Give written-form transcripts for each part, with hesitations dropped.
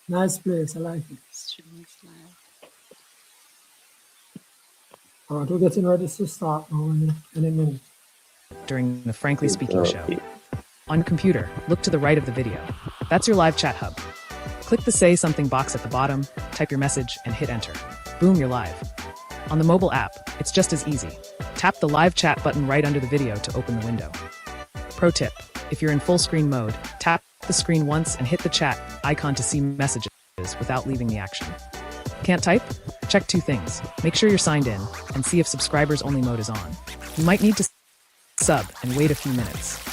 Nice place. I like it. Streaming style. All right, we're getting ready to start now in a minute. During the Frankly Speaking show. On your computer, look to the right of the video. That's your live chat hub. Click the Say Something box at the bottom, type your message, and hit enter. Boom, you're live. On the mobile app, it's just as easy. Tap the live chat button right under the video to open the window. Pro tip, if you're in full screen mode, tap the screen once and hit the chat icon to see messages without leaving the action. Can't type? Check two things. Make sure you're signed in and see if subscribers only mode is on. You might need to sub and wait a few minutes.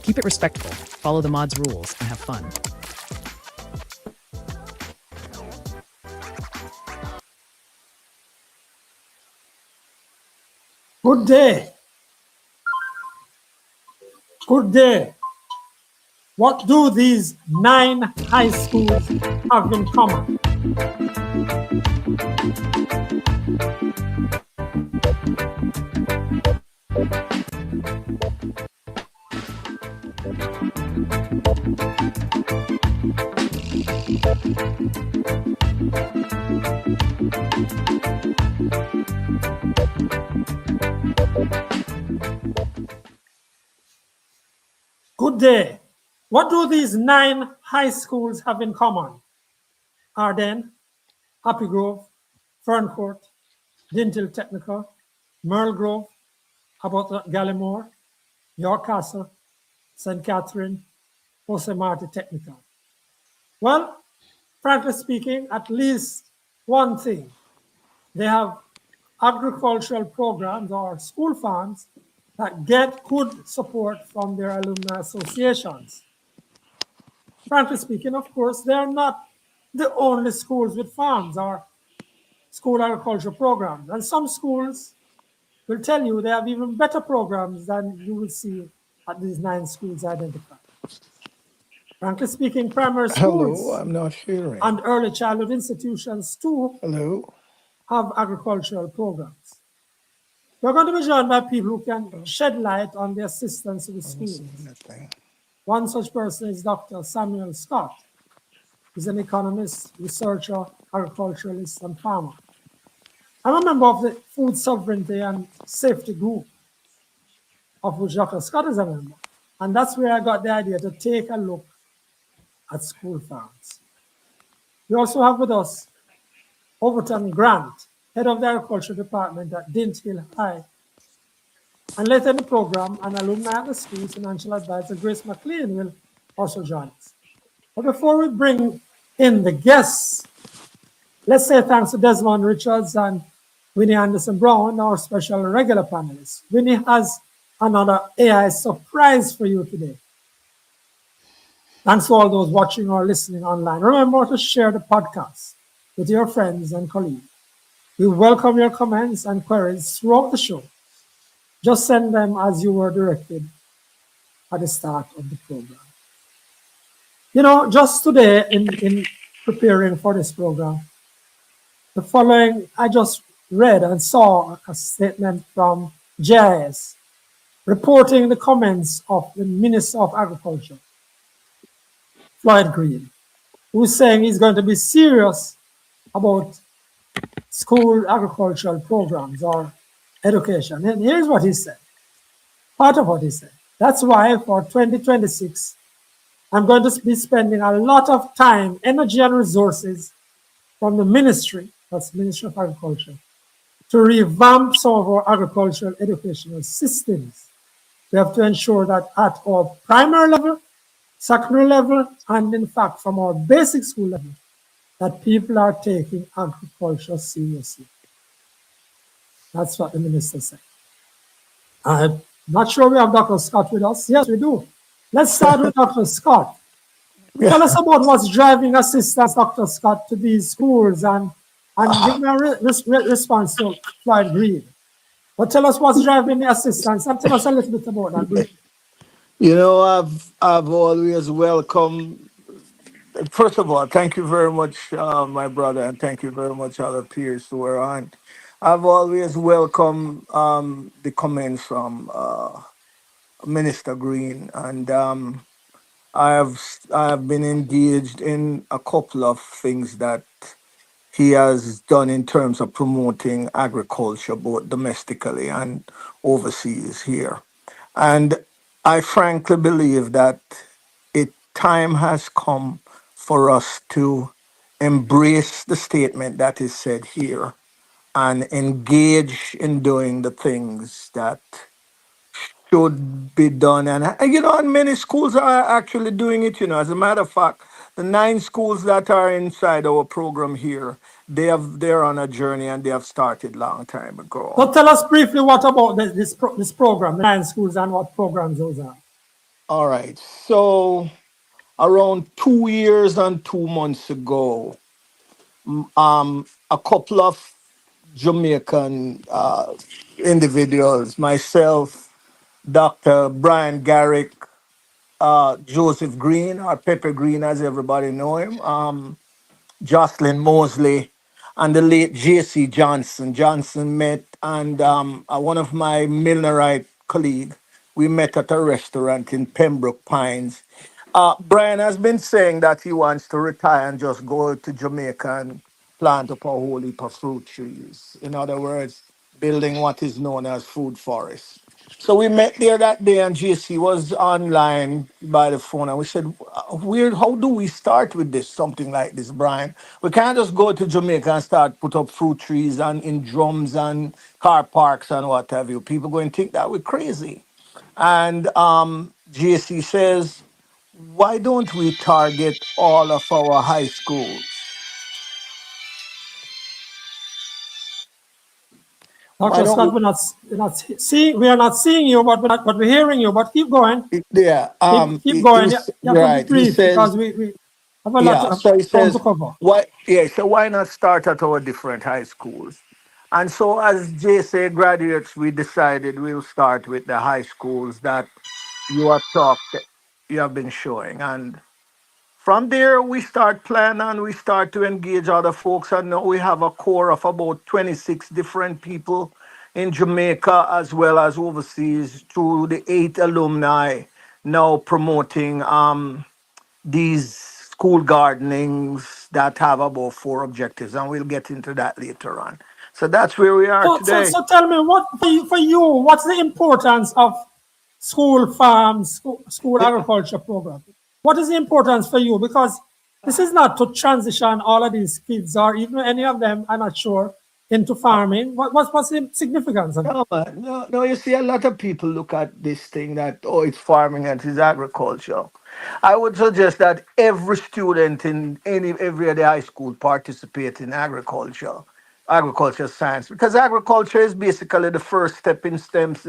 Keep it respectful, follow the mods' rules, and have fun. Good day. Good day. What do these 9 high schools have in common? Good day. What do these 9 high schools have in common? Arden, Happy Grove, Ferncourt, Dintle Technical, Merle Grove, about Gallimore, York Castle, St. Catherine, Jose Marti Technical. Well, frankly speaking, at least one thing. They have agricultural programs or school farms that get good support from their alumni associations. Frankly speaking, of course, they are not the only schools with farms or school agriculture programs. And some schools will tell you they have even better programs than you will see at these 9 schools identified. Frankly speaking, primary schools Hello, I'm not hearing. and early childhood institutions too Hello. have agricultural programs. We're going to be joined by people who can shed light on the assistance to the schools. Nothing. One such person is Dr. Samuel Scott. He's an economist, researcher, agriculturalist, and farmer. I'm a member of the Food Sovereignty and Safety Group, of which Dr. Scott is a member. And that's where I got the idea to take a look at school farms. We also have with us Overton Grant, head of the agriculture department at Dint Hill High. And later in the program, an alumni at the school, financial advisor Grace McLean, will also join us. But before we bring in the guests, let's say thanks to Desmond Richards and Winnie Anderson Brown, our special regular panelists. Winnie has another AI surprise for you today. Thanks to all those watching or listening online. Remember to share the podcast with your friends and colleagues. We welcome your comments and queries throughout the show. Just send them as you were directed at the start of the program. You know, just today in preparing for this program, the following, I just read and saw a statement from JIS reporting the comments of the Minister of Agriculture, Floyd Green, who's saying he's going to be serious about school agricultural programs or education. And here's what he said, part of what he said. That's why for 2026, I'm going to be spending a lot of time, energy, and resources from the ministry, that's Ministry of Agriculture, to revamp some of our agricultural educational systems. We have to ensure that at our primary level, secondary level, and in fact from our basic school level, that people are taking agriculture seriously. That's what the minister said. I'm not sure we have Dr. Scott with us. Yes, we do. Let's start with Dr. Scott. Tell us about what's driving assistance, Dr. Scott, to these schools and give me a response to Floyd Green. But tell us what's driving the assistance and tell us a little bit about that. You know, I've always welcomed. First of all, thank you very much, my brother, and thank you very much, other peers who are on. I've always welcomed the comments from Minister Green, and I have been engaged in a couple of things that he has done in terms of promoting agriculture, both domestically and overseas here. And I frankly believe that time has come for us to embrace the statement that is said here and engage in doing the things that should be done. And many schools are actually doing it. As a matter of fact, the 9 schools that are inside our program here, they're on a journey and they have started long time ago. So tell us briefly what about this program, the 9 schools, and what programs those are. All right. So around 2 years and 2 months ago, a couple of Jamaican individuals, myself, Dr. Brian Garrick, Joseph Green, or Pepper Green, as everybody know him, Jocelyn Mosley, and the late J.C. Johnson. Johnson met, and one of my Milnerite colleague, we met at a restaurant in Pembroke Pines. Brian has been saying that he wants to retire and just go to Jamaica and plant up a whole heap of fruit trees. In other words, building what is known as food forests. So we met there that day, and JC was online by the phone, and we said, how do we start with this, something like this, Brian? We can't just go to Jamaica and start put up fruit trees and in drums and car parks and what have you. People going to think that we're crazy. And JC says, why don't we target all of our high schools? Why Dr. don't Scott, we? we are not seeing you, but we're hearing you. But keep going. Yeah, Keep going. You have to be right. He brief says, because we have a lot yeah. of So he ground to says, cover. why? Yeah. So why not start at our different high schools? And so, as JSA graduates, we decided we'll start with the high schools that you have been showing, and from there, we start planning and we start to engage other folks. And now we have a core of about 26 different people in Jamaica as well as overseas through the 8 alumni now promoting these school gardenings that have about 4 objectives. And we'll get into that later on. So that's where we are today. So tell me, what for you? What's the importance of school farms, school agriculture program? What is the importance for you? Because this is not to transition all of these kids or even any of them, I'm not sure, into farming. What's the significance of it? No, man. No, no, you see, a lot of people look at this thing that, oh, it's farming and it's agriculture. I would suggest that every student in every other high school participate in agriculture science, because agriculture is basically the first step in STEMs.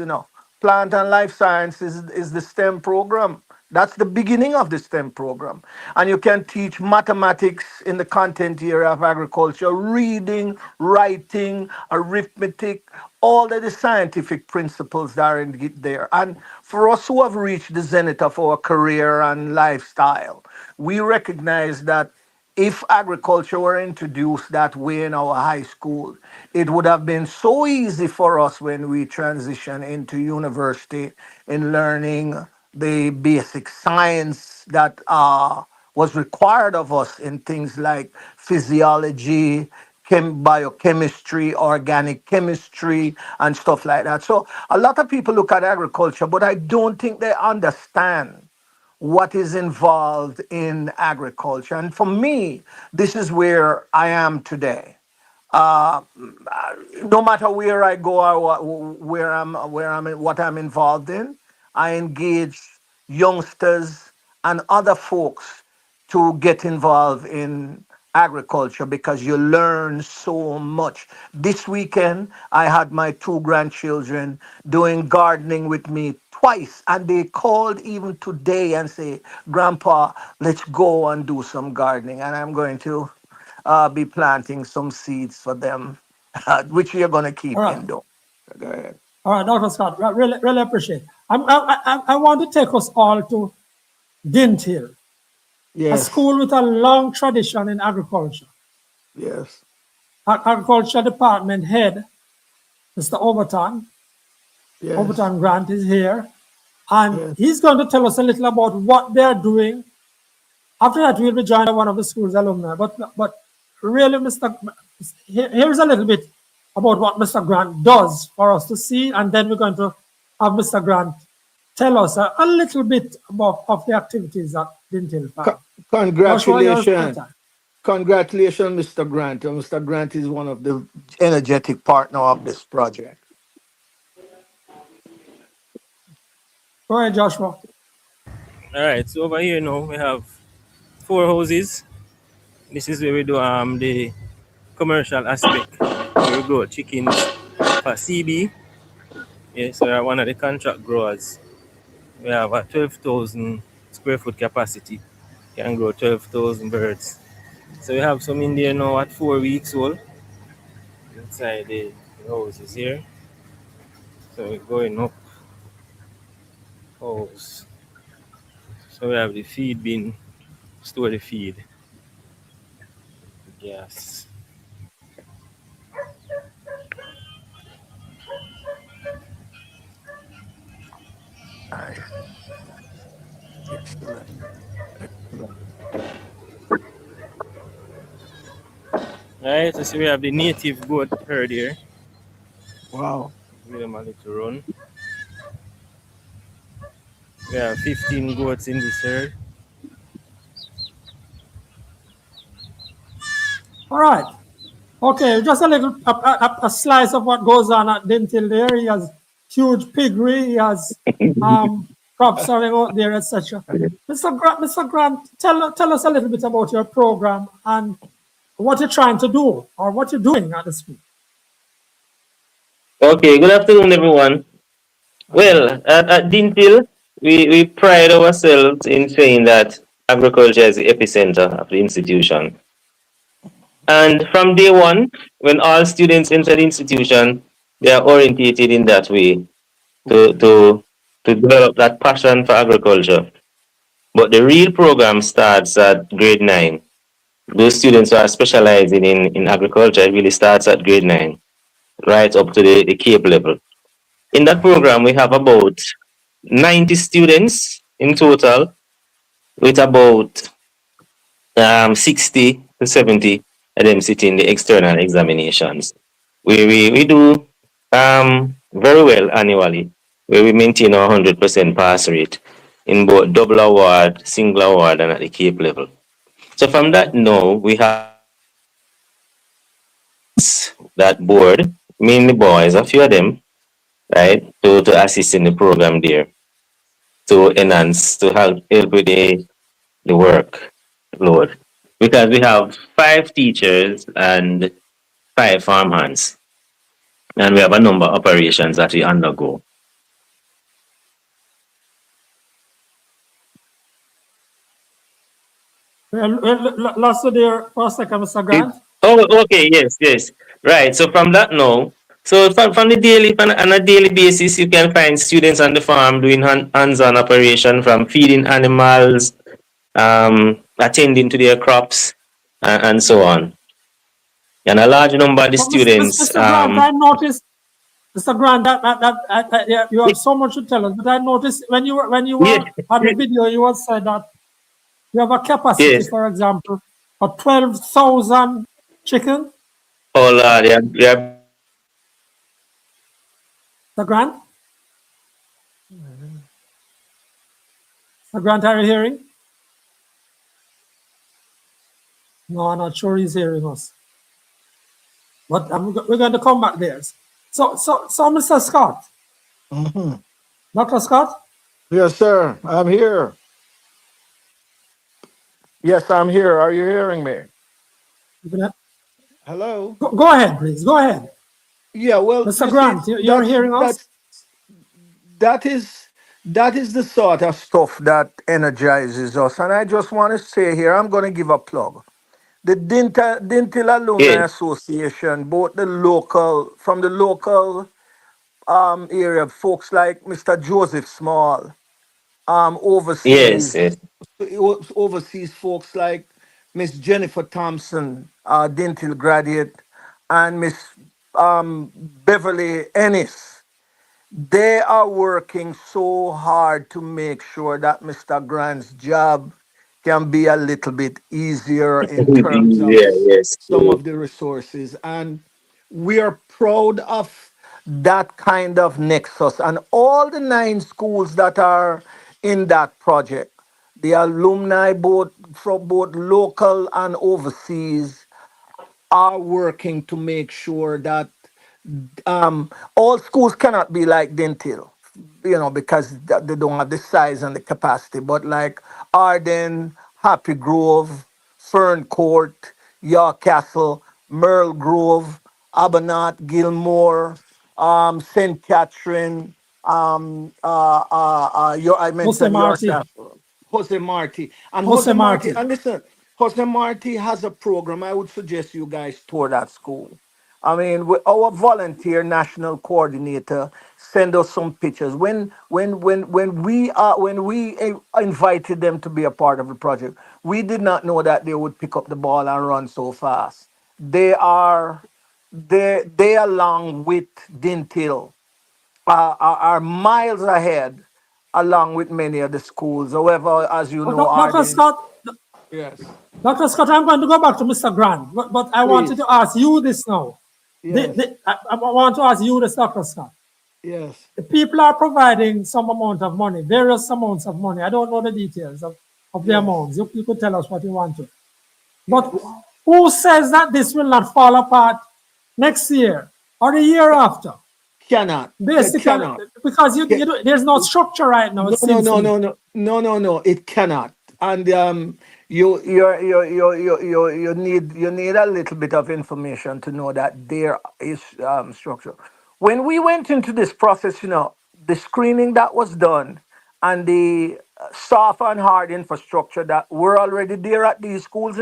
Plant and life science is the STEM program. That's the beginning of the STEM program. And you can teach mathematics in the content area of agriculture, reading, writing, arithmetic, all of the scientific principles that are in it there. And for us who have reached the zenith of our career and lifestyle, we recognize that if agriculture were introduced that way in our high school, it would have been so easy for us when we transition into university in learning the basic science that was required of us in things like physiology, biochemistry, organic chemistry, and stuff like that. So a lot of people look at agriculture, but I don't think they understand what is involved in agriculture. And for me, this is where I am today. Uh, no matter where I go or what I'm involved in, I engage youngsters and other folks to get involved in agriculture because you learn so much. This weekend, I had my 2 grandchildren doing gardening with me twice, and they called even today and say, "Grandpa, let's go and do some gardening." And I'm going to be planting some seeds for them, which we are going to All keep right. indoor. Go ahead. All right, Dr. Scott, really appreciate it. I want to take us all to Dint Hill, a Yes, school with a long tradition in agriculture. yes, Agriculture Department head, Mr. Overton yes, Grant is here. and Yes. he's going to tell us a little about what they're doing. After that, we'll be joined by one of the school's alumni. But really, here's a little bit about what Mr. Grant does for us to see, and then we're going to have Mr. Grant tell us a little bit about of the activities at Dintil Farm. Co- Joshua, yours for the Congratulations. time. Congratulations, Mr. Grant. Mr. Grant is one of the energetic partner of this project. Go ahead, Joshua. All right, so over here now we have 4 houses. This is where we do the commercial aspect. Where we grow chickens for CB. Yeah, so we are one of the contract growers. We have a 12,000 square foot capacity. Can grow 12,000 birds. So we have some in there now at 4 weeks old. Inside the houses here. So we're going up house. So we have the feed bin, store the feed. Yes. Nice. Excellent. Excellent. Alright, so we have the native goat herd here. Wow. Give them a little run. We have 15 goats in this herd. All right. Okay, just a little a slice of what goes on at Dintil there. He has huge piggery. He has crops selling out there, etc. Mr. Grant, tell us a little bit about your program and what you're trying to do or what you're doing at the school. Okay, good afternoon, everyone. Well, at Dintil, we pride ourselves in saying that agriculture is the epicenter of the institution. And from day one, when all students enter the institution, they are orientated in that way to, to, to develop that passion for agriculture. But the real program starts at grade 9. Those students who are specializing in agriculture, it really starts at grade 9, right up to the Cape level. In that program, we have about 90 students in total, with about 60 to 70 of them sitting the external examinations. We do very well annually, where we maintain our 100% pass rate in both double award, single award, and at the Cape level. So from that now, we have that board, mainly boys, a few of them, right, to assist in the program there, to enhance, to help with the work load. Because we have 5 teachers and 5 farmhands, and we have a number of operations that we undergo. Lost you there for a second, Mr. It, Grant. oh, okay, yes. Right. So from that now, so from the daily on a daily basis, you can find students on the farm doing hands-on operation from feeding animals, attending to their crops, and so on. And a large number of the But students, Mr. Grant, I noticed, Mr. Grant, yeah, you have so much to tell us. But I noticed when you were yes, on the video, you had said that you have a capacity, yes. for example, of 12,000 chicken. Oh Lord, yeah. Mr. Grant? Mr. Grant, are you hearing? No, I'm not sure he's hearing us. But we're going to come back there. So Mr. Scott, Hmm. Dr. Scott, Yes, sir. I'm here. Yes, I'm here. Are you hearing me? you can- Hello. go ahead, please. Go ahead. Yeah. Well, Mr. you see, Grant, you're hearing us? that is that is the sort of stuff that energizes us. And I just want to say here, I'm going to give a plug. The Dintil Alumni Yes, Association, both from the local area, folks like Mr. Joseph Small, yes, overseas yes, overseas folks like Miss Jennifer Thompson, Dintil graduate, and Miss Beverly Ennis. they are working so hard to make sure that Mr. Grant's job can be a little bit easier in terms of Yeah, yes. some of the resources. And we are proud of that kind of nexus. And all the 9 schools that are in that project, the alumni, both from both local and overseas, are working to make sure that all schools cannot be like Dentil, because they don't have the size and the capacity. But like Arden, Happy Grove, Fern Court, York Castle, Merle Grove, Abernat, Gilmore, St. Catherine, I Jose mentioned Marti. York, Jose Marti. And Jose Jose Marti, Marti. and listen, Jose Marti has a program. I would suggest you guys tour that school. I mean, our volunteer national coordinator send us some pictures. When we invited them to be a part of the project, we did not know that they would pick up the ball and run so fast. They are they along with Dintil are miles ahead, along with many of the schools. However, as you know, Dr. Arden, Scott, yes, Dr. Scott, I'm going to go back to Mr. Grant, but I wanted to please, ask you this now. yes, I want to ask you this, Dr. Scott. yes, The people are providing some amount of money, various amounts of money. I don't know the details of the yes, amounts. You could tell us what you want to. But yes. who says that this will not fall apart next year or the year after? Cannot. It Basically, cannot. because Ca- there's no structure right now, No, it no, seems to no, me. no, no, no, no, no. It cannot. And you need a little bit of information to know that there is structure. When we went into this process, the screening that was done and the soft and hard infrastructure that were already there at these schools,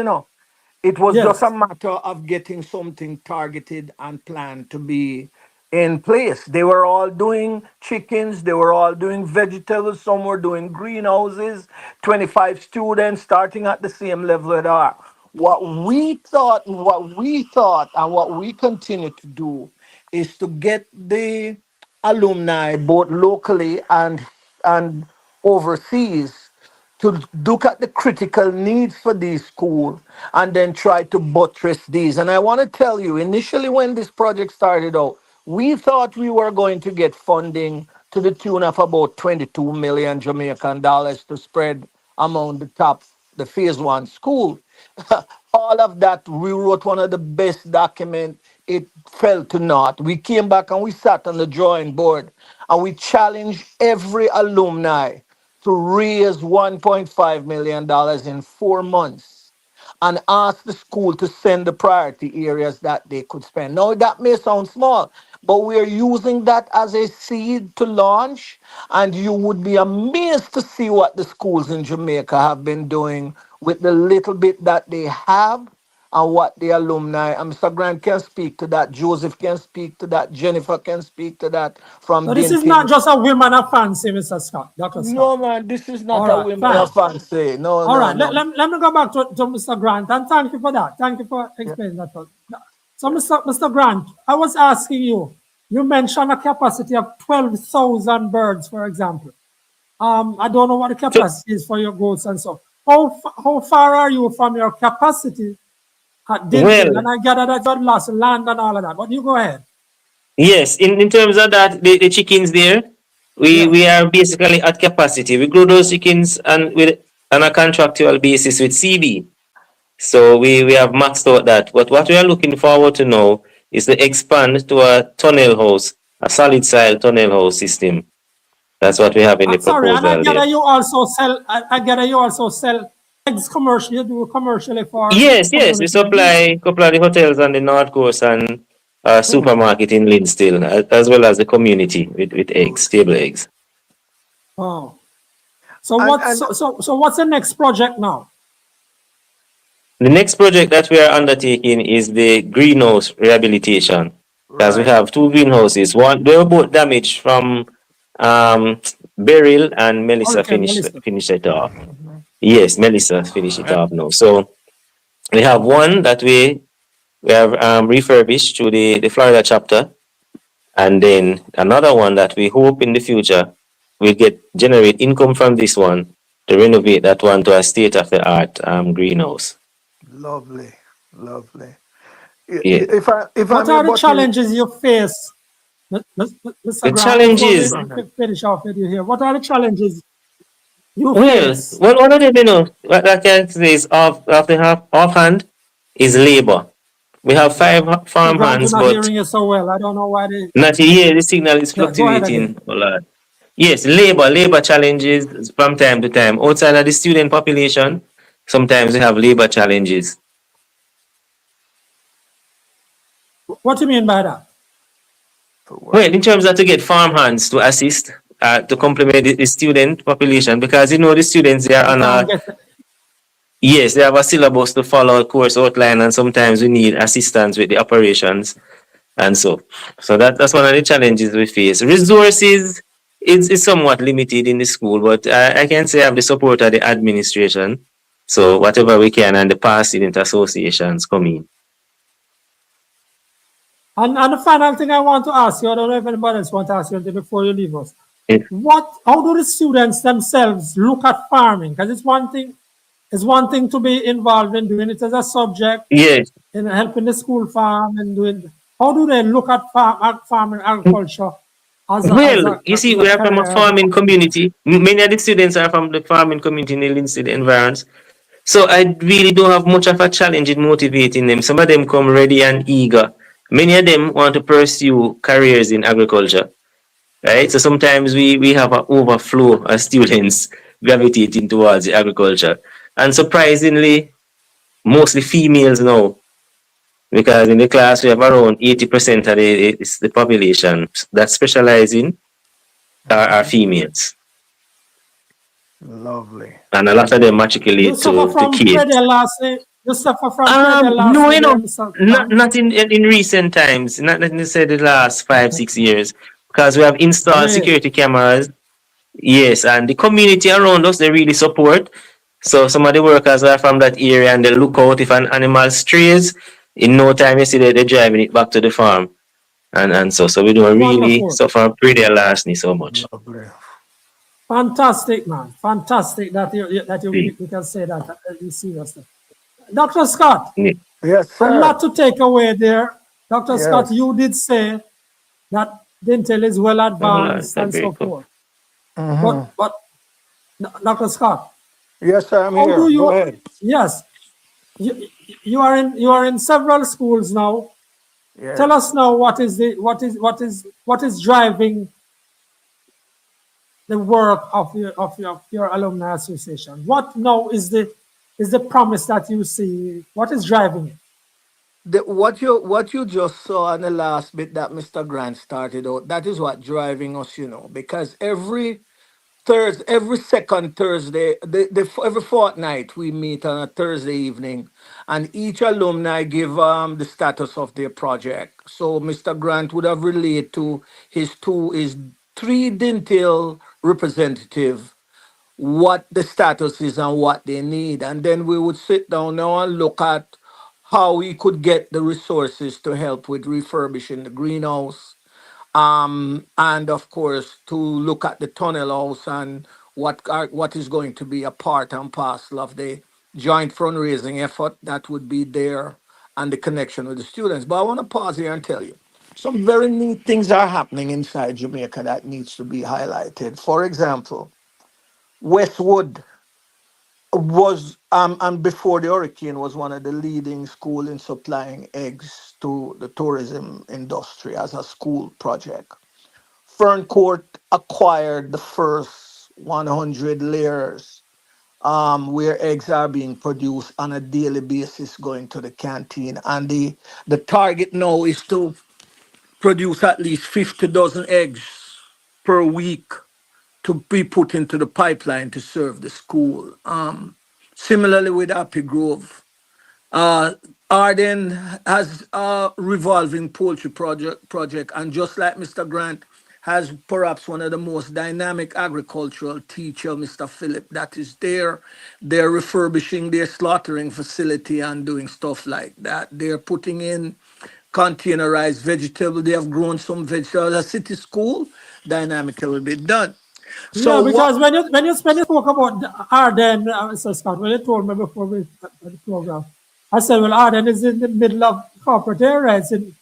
it was just a Yes. matter of getting something targeted and planned to be in place. They were all doing chickens, they were all doing vegetables, some were doing greenhouses, 25 students starting at the same level they are. What we thought, and what we continue to do is to get the alumni, both locally and overseas, to look at the critical needs for these schools and then try to buttress these. And I want to tell you, initially when this project started out, we thought we were going to get funding to the tune of about 22 million Jamaican dollars to spread among the phase 1 school. All of that, we wrote one of the best documents. It fell to naught. We came back and we sat on the drawing board and we challenged every alumni to raise $1.5 million in 4 months and ask the school to send the priority areas that they could spend. Now, that may sound small, but we are using that as a seed to launch, and you would be amazed to see what the schools in Jamaica have been doing with the little bit that they have and what the alumni, and Mr. Grant can speak to that, Joseph can speak to that, Jennifer can speak to that from So this is not Dentil. just a women of fancy, Mr. Scott, Dr. Scott. No, man, this is All not a right, women fine. of fancy. No, All no, right, no. let me go back to Mr. Grant, and thank you for that. Thank you for Yeah. explaining that. So, Mr. Grant, I was asking you, you mentioned a capacity of 12,000 birds, for example. I don't know what the So, capacity is for your goats and so. How far are you from your capacity at Dintil? well, And I gather that you had lost land and all of that, but you go ahead. yes, in terms of that, the chickens there, we Yes. are basically at capacity. We grow those chickens and with on a contractual basis with CB. So we have maxed out that. But what we are looking forward to now is to expand to a tunnel house, a solid style tunnel house system. That's what we have in the Sorry, and I proposal there. gather you also sell. I gather you also sell eggs commercially. You do commercially for Yes, yes, we community use. supply a couple of the hotels on the North Coast and Hmm. supermarket in Linstill, as well as the community with eggs, table eggs. Oh, so And what? and So what's the next project now? The next project that we are undertaking is the greenhouse rehabilitation. Because we right. have two greenhouses. One, they were both damaged from um, Beryl, and Melissa Hurricane finished Melissa. finished it off. Yes, Melissa finished it Right. off now. So we have one that we have refurbished through the Florida chapter, And then another one that we hope in the future we get generate income from this one to renovate that one to a state of the art greenhouse. Lovely, lovely. Yeah. If I What may are the butt in, challenges you face, Mr. The Grant? Before we challenges, finish off with you here, what are the challenges you well, face? one of them, what I can say is off the offhand is labor. We have five Mr. farm Grant, we're hands, not but hearing you so well. I don't know why they. not here. The signal is Yeah, go ahead again. fluctuating a lot. Yes, labor challenges from time to time. Outside of the student population, sometimes we have labor challenges. What do you mean by that? for Well, work. in terms of to get farm hands to assist to complement the student population, because the students they are You on can't a get. yes, they have a syllabus to follow, a course outline, and sometimes we need assistance with the operations. And so that's one of the challenges we face. Resources is somewhat limited in the school, but I can say I have the support of the administration. So whatever we can, and the past student associations come in. And the final thing I want to ask you, I don't know if anybody else wants to ask you anything before you leave us. It- How do the students themselves look at farming? Because it's one thing to be involved in doing it as a subject, yes. in helping the school farm and doing. How do they look at farming agriculture as Well, you see, as a we are from a career, as a farming community. Many of the students are from the farming community in the Linstead environs. So I really don't have much of a challenge in motivating them. Some of them come ready and eager. Many of them want to pursue careers in agriculture, right? So sometimes we have an overflow of students gravitating towards the agriculture. And surprisingly, mostly females now, because in the class we have around 80% of the population that specialize in are females. Lovely. And a lot of them you matriculate suffer to from Kate. credit lastly. You suffer from credit No, lastly there, Mr. Grant. not in recent times, not necessarily the last 5 6 years, because we have installed Great. security cameras. Yes, and the community around us they really support. So some of the workers are from that area, and they look out if an animal strays. In no time, you see that they're driving it back to the farm, and so we don't really Wonderful. suffer pretty larceny so much. Lovely. Fantastic, man. Fantastic that Yeah. you can say that you seriously. Dr. Scott, Yeah. Yes, a sir. lot to take away there. Dr. Scott, Yes. you did say that Intel is well advanced and so forth. But Dr. Scott, Yes, sir. I'm how here. do you? Go ahead. Yes, you, you are in several schools now. Yes. Tell us now what is driving the work of your alumni association. What now is the promise that you see? What is driving it? What you just saw in the last bit that Mr. Grant started out, that is what driving us, because every second Thursday, every fortnight we meet on a Thursday evening, and each alumni give the status of their project. So Mr. Grant would have relayed to his three Dintil representative what the status is and what they need. And then we would sit down now and look at how we could get the resources to help with refurbishing the greenhouse. And of course, to look at the tunnel house and what is going to be a part and parcel of the joint fundraising effort that would be there and the connection with the students. But I want to pause here and tell you some very neat things are happening inside Jamaica that needs to be highlighted. For example, Westwood was and before the hurricane was one of the leading school in supplying eggs to the tourism industry as a school project. Ferncourt acquired the first 100 layers where eggs are being produced on a daily basis going to the canteen, and the target now is to produce at least 50 dozen eggs per week to be put into the pipeline to serve the school. Similarly with Happy Grove, uh, Arden has a revolving poultry project, and just like Mr. Grant has perhaps one of the most dynamic agricultural teacher, Mr. Philip, that is there. They're refurbishing their slaughtering facility and doing stuff like that. They're putting in containerized vegetable. They have grown some vegetables. A city school dynamically will be done. So Yeah, what? because when you spoke about Arden, Mr. Scott, when you told me before we started the program, I said, well, Arden is in the middle of corporate area. It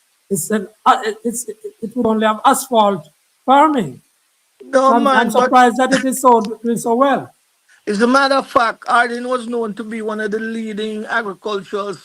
would only have asphalt farming. No So I'm man, but surprised that it is doing so well. as a matter of fact, Arden was known to be one of the leading agricultural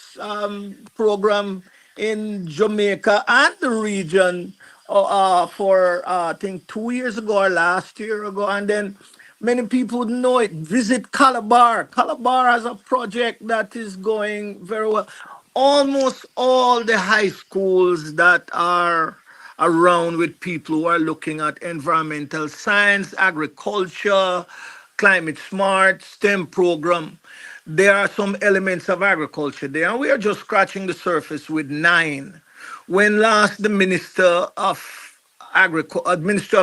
program in Jamaica and the region for I think 2 years ago or last year ago, and then many people know it. Visit Calabar. Calabar has a project that is going very well. Almost all the high schools that are around with people who are looking at environmental science, agriculture, climate smart, STEM program. There are some elements of agriculture there, and we are just scratching the surface with 9. When last the Minister of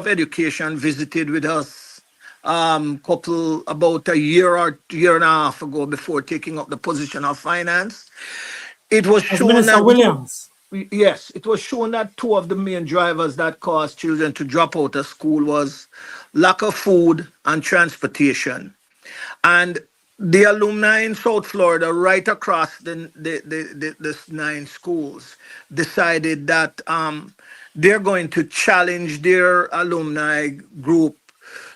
Education visited with us, couple about a year or year and a half ago before taking up the position of finance, it was As shown Minister that Williams. yes, it was shown that two of the main drivers that caused children to drop out of school was lack of food and transportation. And the alumni in South Florida, right across the 9 schools, decided that they're going to challenge their alumni group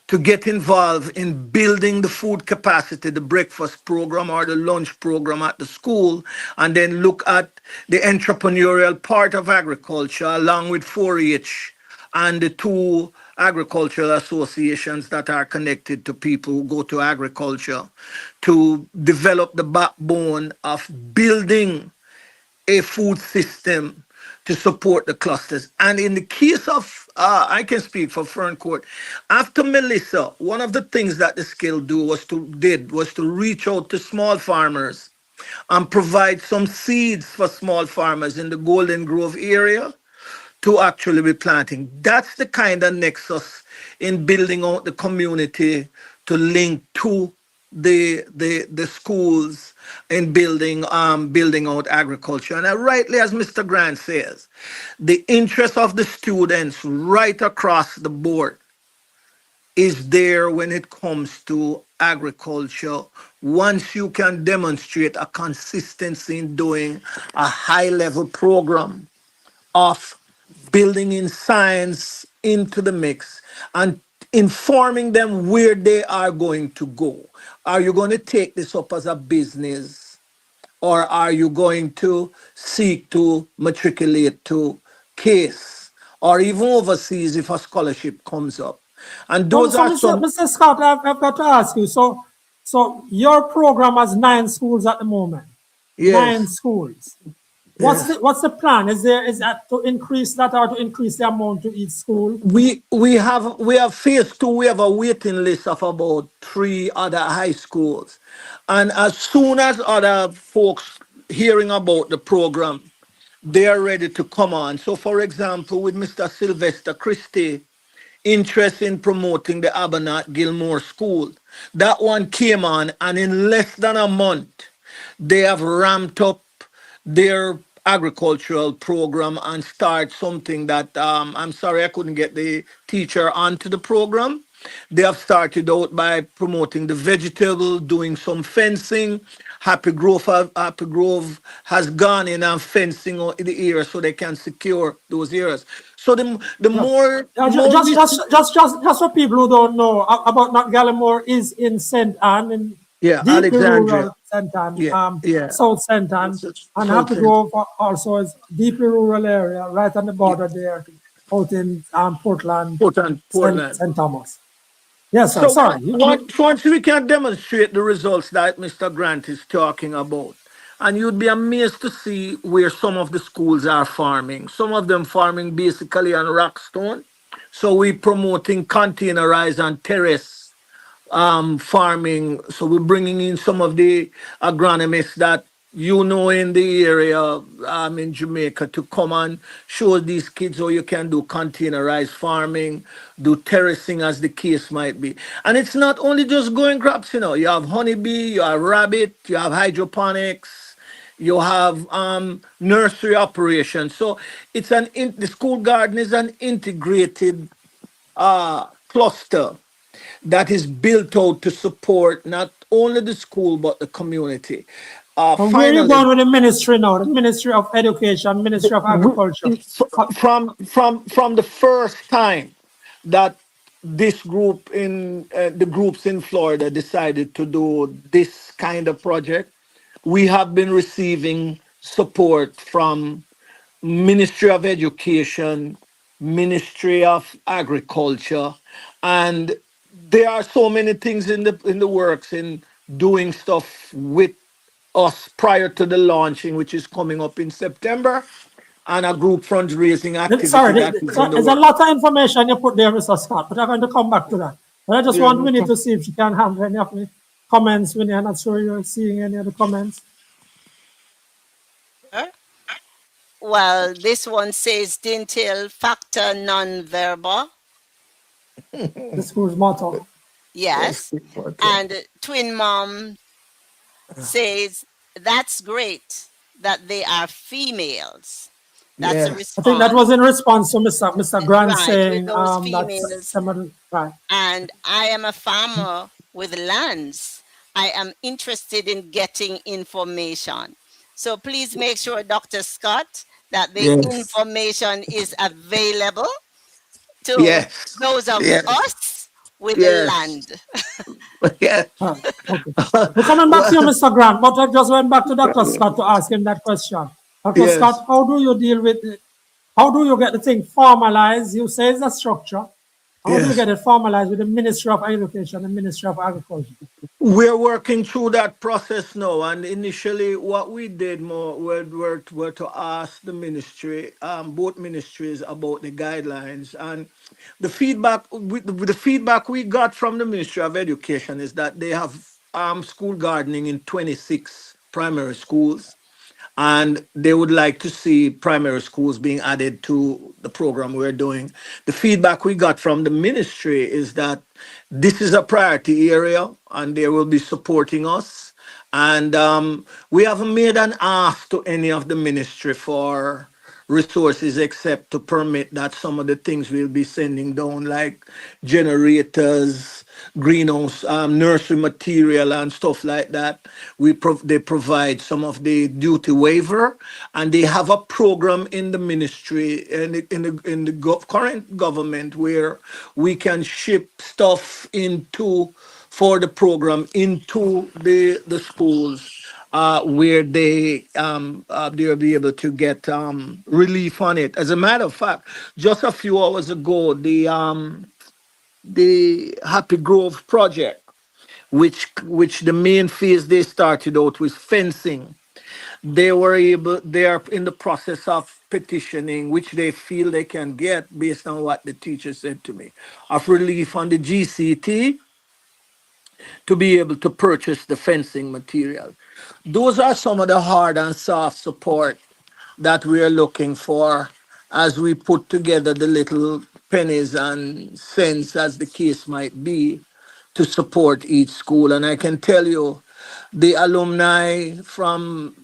to get involved in building the food capacity, the breakfast program or the lunch program at the school, and then look at the entrepreneurial part of agriculture along with 4-H and the two agricultural associations that are connected to people who go to agriculture to develop the backbone of building a food system to support the clusters. And in the case of, I can speak for Ferncourt, after Melissa, one of the things that the skill was to reach out to small farmers and provide some seeds for small farmers in the Golden Grove area to actually be planting. That's the kind of nexus in building out the community to link to the schools in building out agriculture. And rightly, as Mr. Grant says, the interest of the students right across the board is there when it comes to agriculture. Once you can demonstrate a consistency in doing a high level program of building in science into the mix and informing them where they are going to go. Are you going to take this up as a business, or are you going to seek to matriculate to Case or even overseas if a scholarship comes up? And those So, are some. Mr. Scott, I've got to ask you. So your program has 9 schools at the moment. 9 Yes, schools. yes. What's the plan? Is that to increase that or to increase the amount to each school? We have phase 2. We have a waiting list of about 3 other high schools, and as soon as other folks hearing about the program, they are ready to come on. So, for example, with Mr. Sylvester Christie, interest in promoting the Abernat Gilmore School, that one came on, and in less than a month, they have ramped up their agricultural program and start something that I'm sorry I couldn't get the teacher onto the program. They have started out by promoting the vegetable, doing some fencing. Happy Grove has gone in and fencing out the area so they can secure those areas. So the Yeah. more Yeah, the more we just for people who don't know about Not Gallimore is in St. Anne, in yeah, deeply Alexandria. rural St. Anne, Yeah, yeah. South St. Anne, and So Happy Grove also is deeply rural area, right on the yeah, border there, out in Portland, Portland. St. Thomas. Yes, sir. So Sorry. once we can demonstrate the results that Mr. Grant is talking about, and you'd be amazed to see where some of the schools are farming. Some of them farming basically on rockstone. So we promoting containerized and terrace farming. So we're bringing in some of the agronomists that in the area in Jamaica to come and show these kids how you can do containerized farming, do terracing as the case might be. And it's not only just growing crops, you have honeybee, you have rabbit, you have hydroponics, You have nursery operations. So the school garden is an integrated cluster that is built out to support not only the school but the community. And where are you Finally, going with the ministry now? The Ministry of Education, Ministry of Agriculture. from the first time that this group in the groups in Florida decided to do this kind of project, we have been receiving support from Ministry of Education, Ministry of Agriculture, and there are so many things in the works in doing stuff with us prior to the launching, which is coming up in September, and a group fundraising activity Sorry, that is in the there's a works. lot of information you put there, Mr. Scott, but I'm going to come back to that. But I just Yeah, want no Winnie to problem. see if she can have any of the comments. Winnie, I'm not sure you're seeing any of the comments. Well, this one says Dintil factor non-verbal. The school's motto. Yes. And Twin Mom says that's great that they are females. That's a Yes. I think that response. was in response to Mr. Grant Right, with saying those that females. somebody, right. And I am a farmer with lands. I am interested in getting information. So please make sure, Dr. Scott, that the Yes. information is available to Yes. those of Yes. us with the Yes. land. Yes. Okay. We're coming back to you, Mr. Grant, but I just went back to Dr. Scott to ask him that question. Dr. Yes. Scott, how do you deal with it? How do you get the thing formalized? You say it's a structure. How do you Yes. get it formalized with the Ministry of Education and Ministry of Agriculture? We're working through that process now, and initially, what we did more were to ask the ministry, both ministries, about the guidelines, and the feedback we got from the Ministry of Education is that they have school gardening in 26 primary schools, and they would like to see primary schools being added to the program we're doing. The feedback we got from the ministry is that this is a priority area and they will be supporting us. And we haven't made an ask to any of the ministry for resources except to permit that some of the things we'll be sending down, like generators, greenhouse, nursery material, and stuff like that. They provide some of the duty waiver, and they have a program in the ministry and in the current government where we can ship stuff into for the program into the schools where they'll be able to get relief on it. As a matter of fact, just a few hours ago, the Happy Grove project, which the main phase they started out with fencing, they are in the process of petitioning, which they feel they can get based on what the teacher said to me, of relief on the GCT to be able to purchase the fencing material. Those are some of the hard and soft support that we are looking for as we put together the little pennies and cents, as the case might be, to support each school. And I can tell you, the alumni from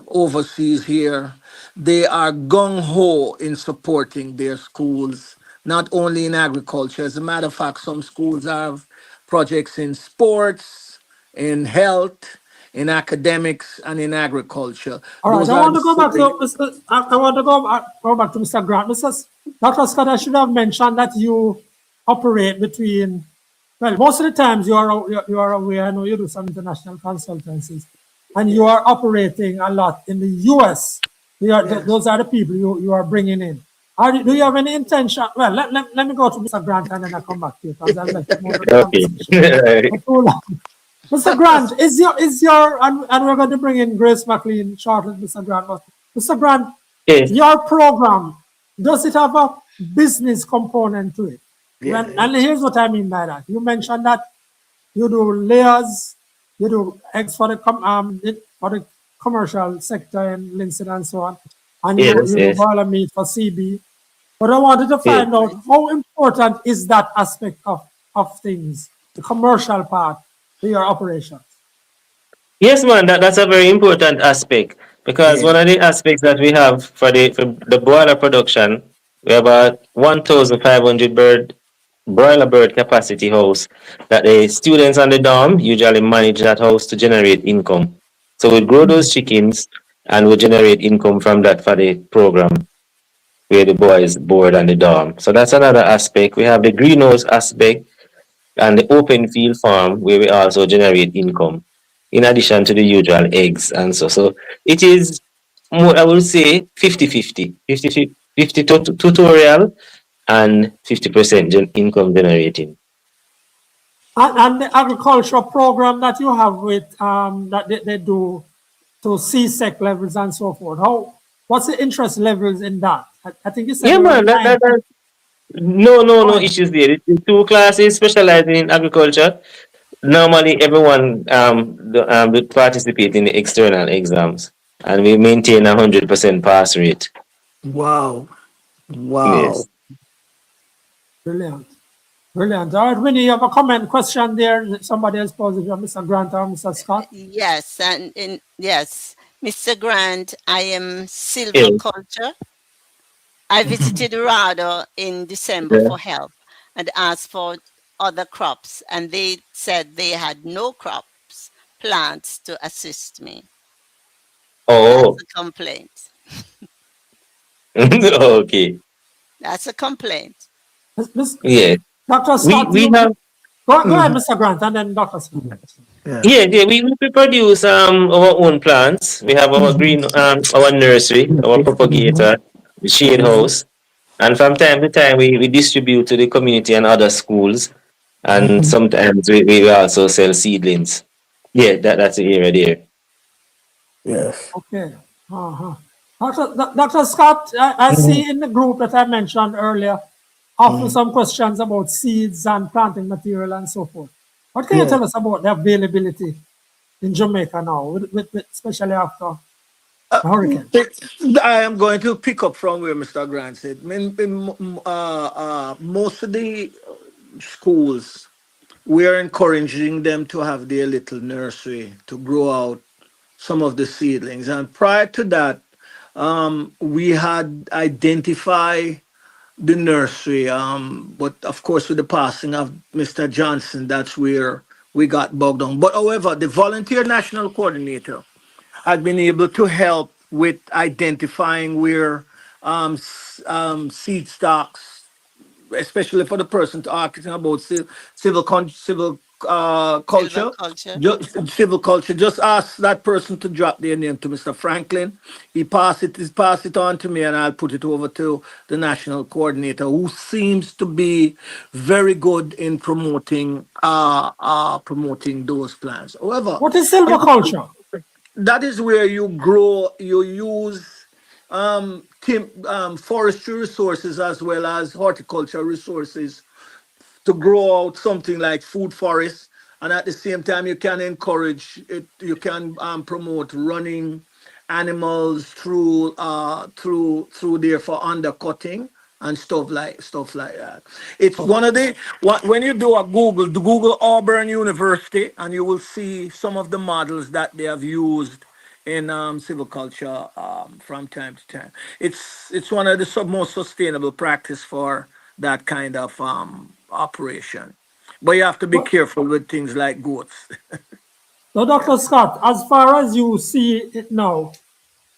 overseas here, they are gung ho in supporting their schools, not only in agriculture. As a matter of fact, some schools have projects in sports, in health, in academics, and in agriculture. All right, Those I are want the to go back three. to Mr. I want to go back to Mr. Grant. Dr. Scott, I should have mentioned that you operate between. Well, most of the times you are aware. I know you do some international consultancies, and you are operating a lot in the U.S. Yes. Those are the people you are bringing in. Do you have any intention? Well, let me go to Mr. Grant and then I come back to you because I've left most of the Okay. conversation for too long. Mr. Grant, and we're going to bring in Grace McLean shortly, Mr. Grant. But Mr. Grant, Yes. your program, does it have a business component to it? Yeah. And here's what I mean by that. You mentioned that you do layers, you do eggs for the commercial sector in Lincoln and so on, and you Yes. do Yes. boiler meat for CB. But I wanted to Yes. find out how important is that aspect of things, the commercial part to your operations? Yes, man, that's a very important aspect because Yeah. one of the aspects that we have for the broiler production, we have about 1,500 broiler bird capacity house that the students on the dorm usually manage that house to generate income. So we grow those chickens and we generate income from that for the program where the boys board on the dorm. So that's another aspect. We have the greenhouse aspect and the open field farm where we also generate income in addition to the usual eggs and so. So it is more, I would say 50-50. 50 tutorial and 50% income generating. And the agricultural program that you have with that they do to C-sec levels and so forth. What's the interest levels in that? I think you said Yeah, around man. nine. No Oh, yeah. issues there. It's two classes specializing in agriculture. Normally, everyone would participate in the external exams, and we maintain 100% pass rate. Wow. Wow. Yes. Brilliant. Brilliant. All right, Winnie, you have a comment, question there? Somebody else pose if you're Mr. Grant or Mr. Scott. Yes, and yes, Mr. Grant, I am Yes. silviculture. I visited Rado in December Yeah. for help and asked for other crops, and they said they had no crops, plants to assist me. That's Oh. a complaint. Okay. That's a complaint. Yeah. Dr. We Scott, we have. go ahead, Mr. Grant, and then Dr. Scott. Yeah. Yeah, we produce our own plants. We have our green our nursery, our propagator, the shade house, and from time to time we distribute to the community and other schools, and sometimes we also sell seedlings. Yeah, that's the area there. Yes. Okay. Uh-huh. Dr. Scott, I see in the group that I mentioned earlier, often some questions about seeds and planting material and so forth. What can you Yeah. tell us about the availability in Jamaica now, especially after the hurricane? I am going to pick up from where Mr. Grant said. Most of the schools, we are encouraging them to have their little nursery to grow out some of the seedlings. And prior to that, we had identified the nursery. But of course, with the passing of Mr. Johnson, that's where we got bogged down. But however, the volunteer national coordinator had been able to help with identifying where seed stocks, especially for the person talking about civil culture, Silviculture. just civil culture. Just ask that person to drop their name to Mr. Franklin. Pass it on to me, and I'll put it over to the national coordinator, who seems to be very good in promoting those plans. However, What is silviculture? that is where you use forestry resources as well as horticultural resources to grow out something like food forests, and at the same time you can encourage it. You can promote running animals through there for undercutting and stuff like that. It's one of the when you do a Google Auburn University, and you will see some of the models that they have used in civil culture from time to time. It's one of the most sustainable practice for that kind of operation. But you have to be What, careful with things like goats. so, Dr. Scott, as far as you see it now,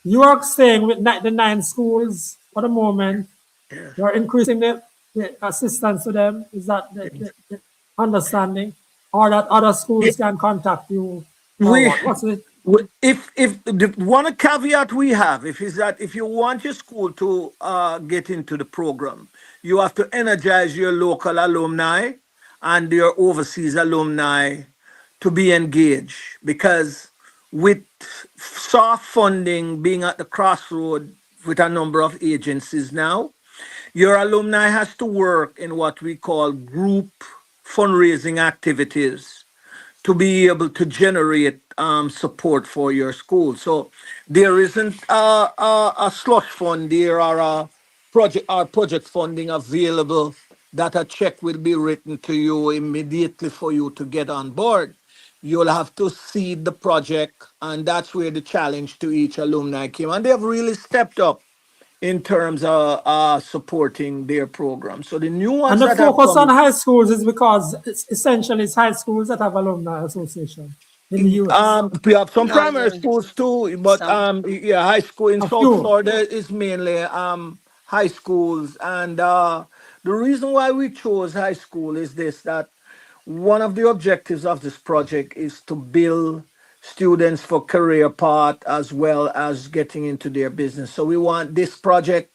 you are staying with the 9 schools for the moment. You're increasing the assistance to them. Is that the understanding? Or that other schools can contact you? Or we what? What's it? if the one caveat we have, if is that if you want your school to get into the program, you have to energize your local alumni and your overseas alumni to be engaged, because with soft funding being at the crossroad with a number of agencies now, your alumni has to work in what we call group fundraising activities to be able to generate support for your school. So there isn't a slush fund there, or a project funding available that a check will be written to you immediately for you to get on board. You'll have to seed the project, and that's where the challenge to each alumni came. And they've really stepped up in terms of supporting their program. So the new And ones the that have focus on come, high schools is because it's essentially it's high schools that have alumni association in the US. we have some No, primary schools too, but some. yeah, high school in A South few. Florida is mainly high schools. And the reason why we chose high school is this, that one of the objectives of this project is to build students for career path as well as getting into their business. So we want this project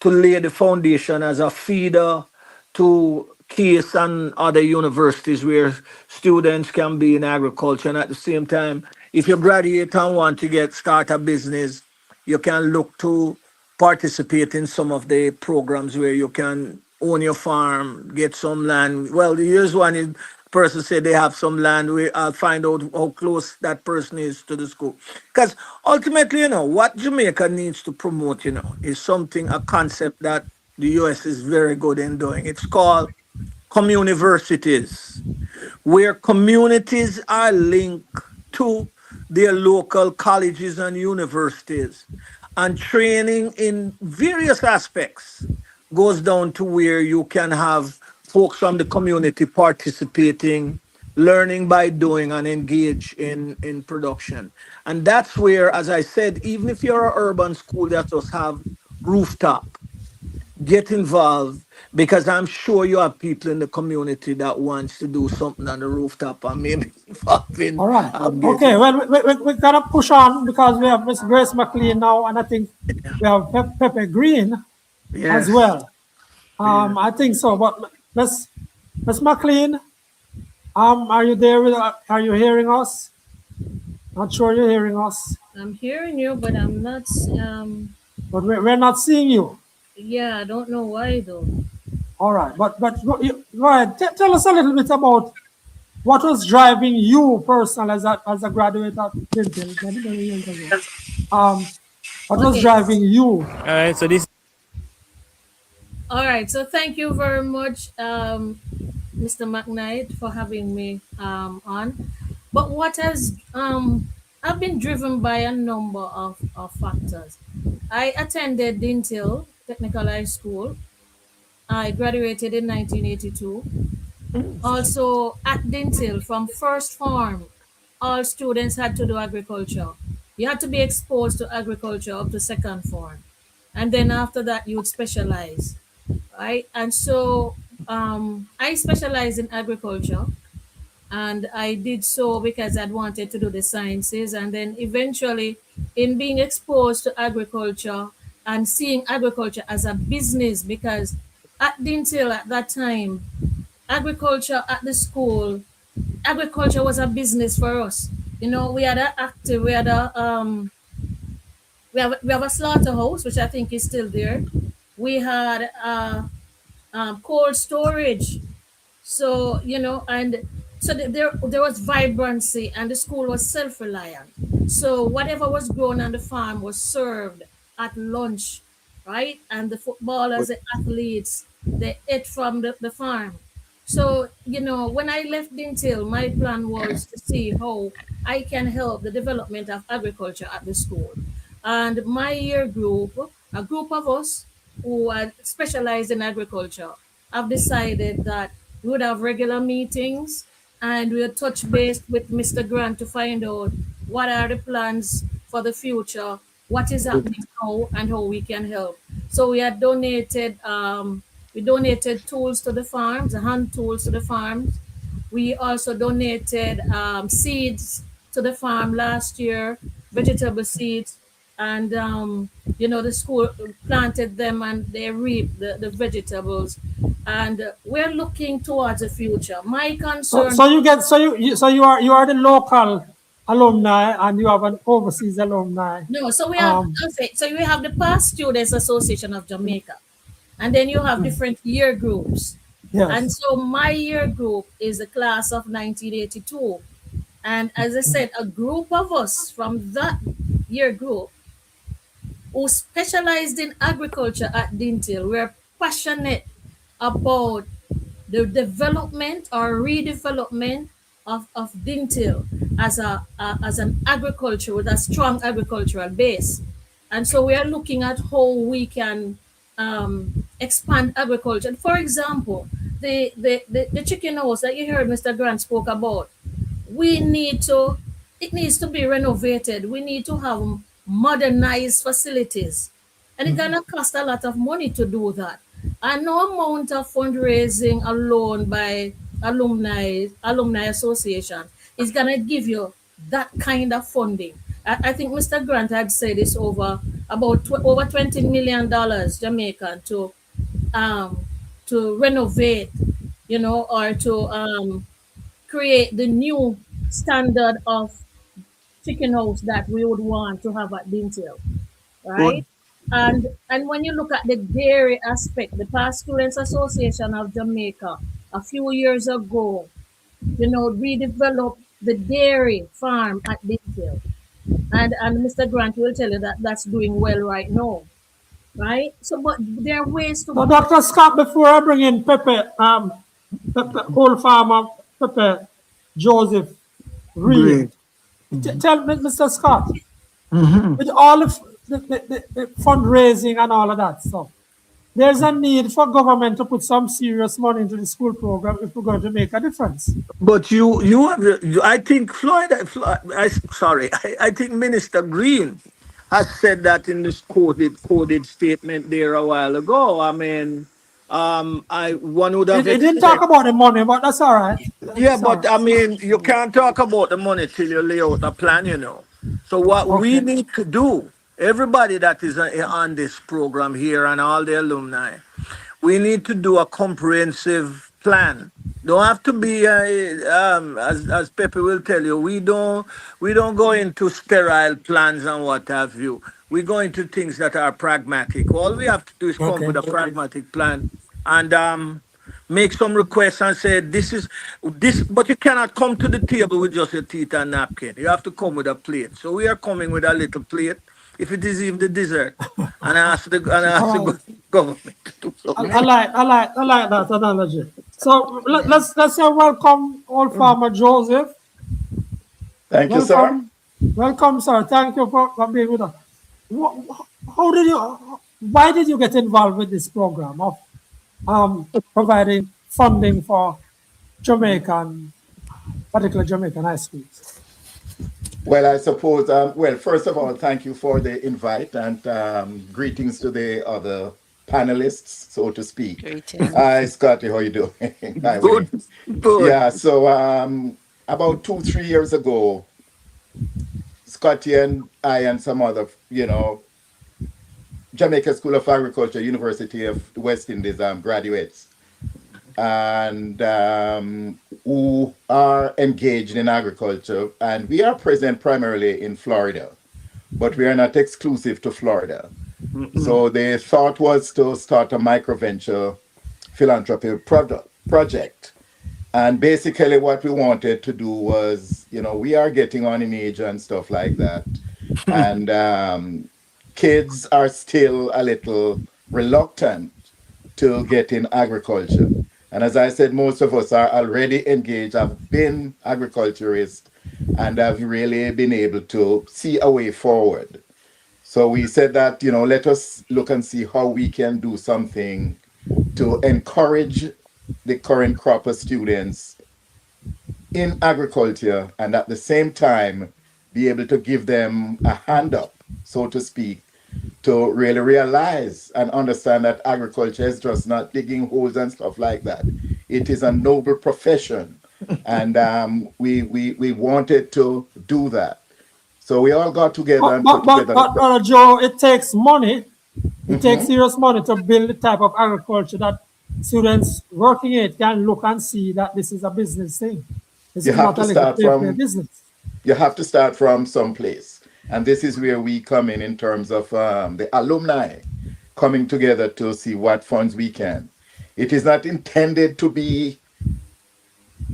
to lay the foundation as a feeder to Case and other universities where students can be in agriculture. And at the same time, if you graduate and want to get start a business, you can look to participate in some of the programs where you can own your farm, get some land. Well, here's one person said they have some land. I'll find out how close that person is to the school. Because ultimately, what Jamaica needs to promote, is something, a concept that the US is very good in doing. It's called communiversities, where communities are linked to their local colleges and universities. And training in various aspects goes down to where you can have folks from the community participating, learning by doing, and engage in production. And that's where, as I said, even if you're an urban school that does have rooftop, get involved, because I'm sure you have people in the community that wants to do something on the rooftop and maybe involved in All right. Okay. getting. Well, we're gonna push on because we have Miss Grace McLean now, and I think we have Pepe Green as Yes. well. Yeah. I think so. But Miss McLean, are you there? Are you hearing us? Not sure you're hearing us, I'm hearing you, but I'm not. but we're not seeing you. Yeah, I don't know why though. All right. But go ahead. Tell us a little bit about what was driving you personally as a graduate at Dental many, many years ago. Um, what was Okay. driving you? All right, so this All right. So thank you very much, Mr. McKnight, for having me on. But what has I've been driven by a number of factors. I attended Dintil Technical High School. I graduated in 1982. Also, at Dintil, from first form, all students had to do agriculture. You had to be exposed to agriculture up to second form. And then after that, you would specialize, right? And so I specialized in agriculture, and I did so because I'd wanted to do the sciences. And then eventually, in being exposed to agriculture and seeing agriculture as a business, because at Dintil at that time, agriculture at the school, agriculture was a business for us. You know, we had a active, we have a slaughterhouse, which I think is still there. We had cold storage. So, and so there was vibrancy, and the school was self-reliant. So whatever was grown on the farm was served at lunch, right? And the footballers, the athletes, they ate from the farm. So, when I left Dintil, my plan was to see how I can help the development of agriculture at the school. And my year group, a group of us who are specialized in agriculture, have decided that we would have regular meetings, and we'll touch base with Mr. Grant to find out what are the plans for the future, what is happening now, and how we can help. So we donated tools to the farms, hand tools to the farms. We also donated seeds to the farm last year, vegetable seeds, and the school planted them and they reaped the vegetables. And we're looking towards the future. My So concern, so you get so you are the local alumni and you have an overseas alumni. no, so we have, Um, okay, so we have the Past Students Association of Jamaica, and then you have different year groups. And yes. so my year group is the class of 1982. And as I said, a group of us from that year group who specialized in agriculture at Dintil were passionate about the development or redevelopment of Dintil as an agriculture with a strong agricultural base. And so we are looking at how we can expand agriculture. For example, the chicken house that you heard Mr. Grant spoke about, we need to, it needs to be renovated. We need to have modernized facilities. And it's gonna cost a lot of money to do that. And no amount of fundraising alone by alumni association is gonna give you that kind of funding. I think Mr. Grant had said it's over over $20 million Jamaican to renovate, or to create the new standard of chicken house that we would want to have at Dintil, right? Good. And when you look at the dairy aspect, the Past Students Association of Jamaica a few years ago, redeveloped the dairy farm at Dintil. And Mr. Grant will tell you that that's doing well right now, right? So, but there are ways to. Now, Dr. Scott, before I bring in Pepe, whole farmer, Pepe Joseph Reed, Great. tell me, Mr. Scott, Mm-hmm. with all of the fundraising and all of that stuff, there's a need for government to put some serious money into the school program if we're going to make a difference. But I think I think Minister Green has said that in this coded statement there a while ago. I mean, I one would have It didn't talk expected. about the money, but that's all right. Yeah, That's all but right. I mean, you can't talk about the money till you lay out a plan. So what we Okay. need to do, everybody that is on this program here and all the alumni, we need to do a comprehensive plan. Don't have to be as Pepe will tell you. We don't go into sterile plans and what have you. We go into things that are pragmatic. All we have to do is come up Okay. with a pragmatic plan and make some requests and say this is this. But you cannot come to the table with just your teeth and napkin. You have to come with a plate. So we are coming with a little plate, if it is even the dessert, and All ask right. the government to do I something. like that analogy. So let's say welcome old farmer Joseph. Thank you, sir. Welcome, sir. Thank you for being with us. How did you? Why did you get involved with this program of providing funding for Jamaican, particularly Jamaican high schools? Well, I suppose, well, first of all, thank you for the invite and greetings to the other panelists, so to speak. Greetings. Hi, Scotty, how you doing? Hi, Winnie. Good, good. Yeah, so about 2-3 years ago, Scotty and I and some other, Jamaica School of Agriculture, University of the West Indies graduates, and who are engaged in agriculture. And we are present primarily in Florida, but we are not exclusive to Florida. So the thought was to start a microventure philanthropy project. And basically what we wanted to do was, we are getting on in age and stuff like that. And kids are still a little reluctant to get in agriculture. And as I said, most of us are already engaged, have been agriculturists, and have really been able to see a way forward. So we said that, let us look and see how we can do something to encourage the current crop of students in agriculture, and at the same time, be able to give them a hand up, so to speak, to really realize and understand that agriculture is just not digging holes and stuff like that. It is a noble profession, and we wanted to do that. So we all got together and put together. Joe, it takes money. It takes serious money to build the type of agriculture that students working it can look and see that this is a business thing. This You is have not to a little start play from business. you have to start from someplace. And this is where we come in terms of the alumni coming together to see what funds we can. It is not intended to be